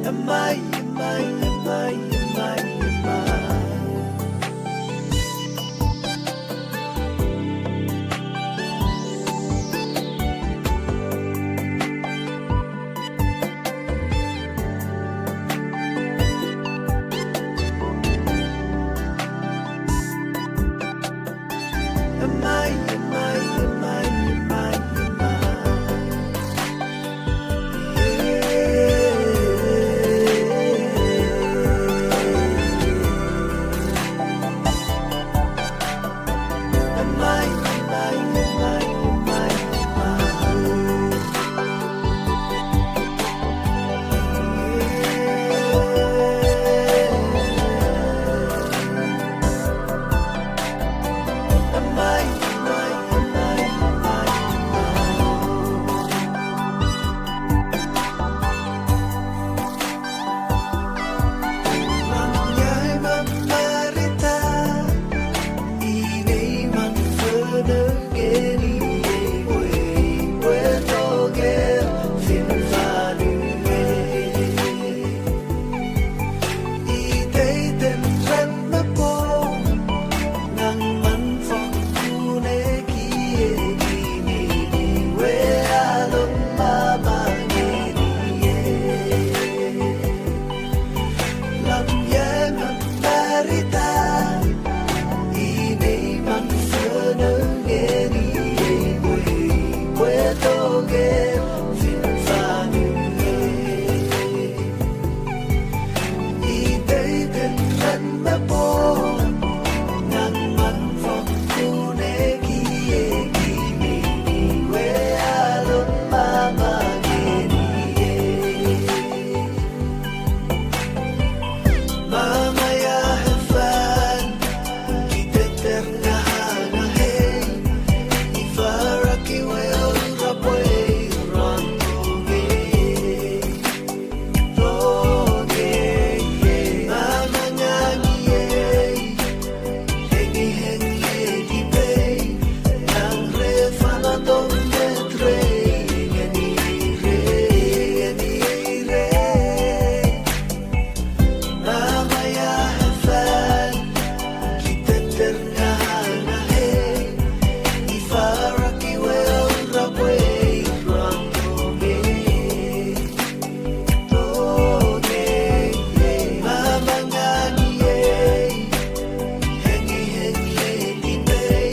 Amay, amay, amay, amay, amay. Amay, amay, amay, amay, amay, amay, amay, amay, amay, amay, amay, amay. Mangyay mamarita, inay manfödergeri, puedoger finvalue. Itay tentran na po ng manfong kunekie gininiwe along mamangenie. Lamyan ang narita, inay manfödergeri, puedoger finvalue. Itay tentran na po ng manfong kunekie gininiwe along mamangenie. Mamaya hefan, kiteter na hanahay, ifaraki wel rapway rantoge. Toge, mama nyangiye, hengi hengi edibay, nang refana donde trey, ganire. Mamaya hefan, kiteter na hanahay, ifaraki wel rapway rantoge. Toge, mama nyangiye, hengi hengi edibay,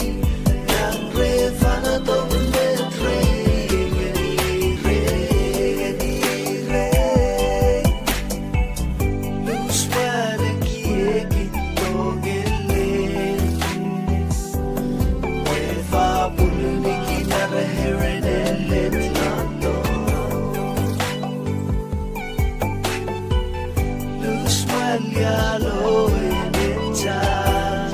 nang refana donde trey, ganire. Luz para kiekito gelen, huefa pulmi kinareheren elet lando. Luz malialo enetan,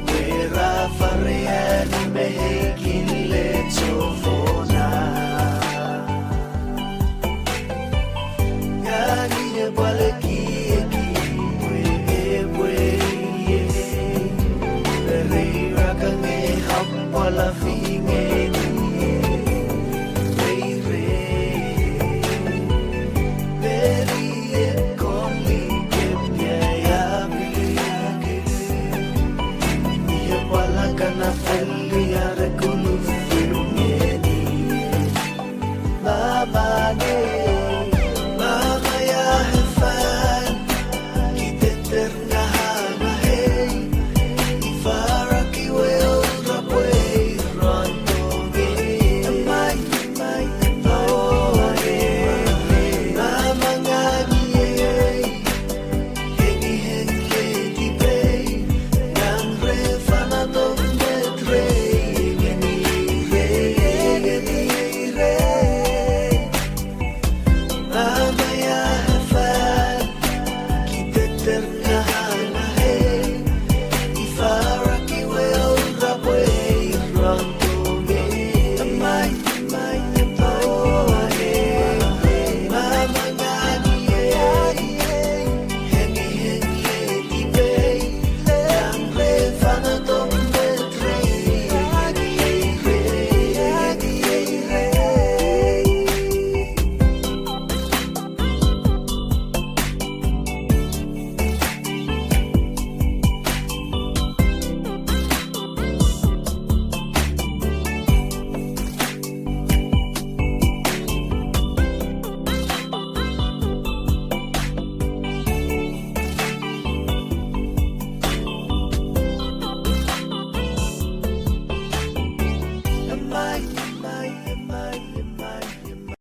huera farrean mehekin lechofona. Ganine balekieki, pue, Reira kange hapwala fingeni, reire. Berie koli kemya yabiyake, niya wala ka na feli areku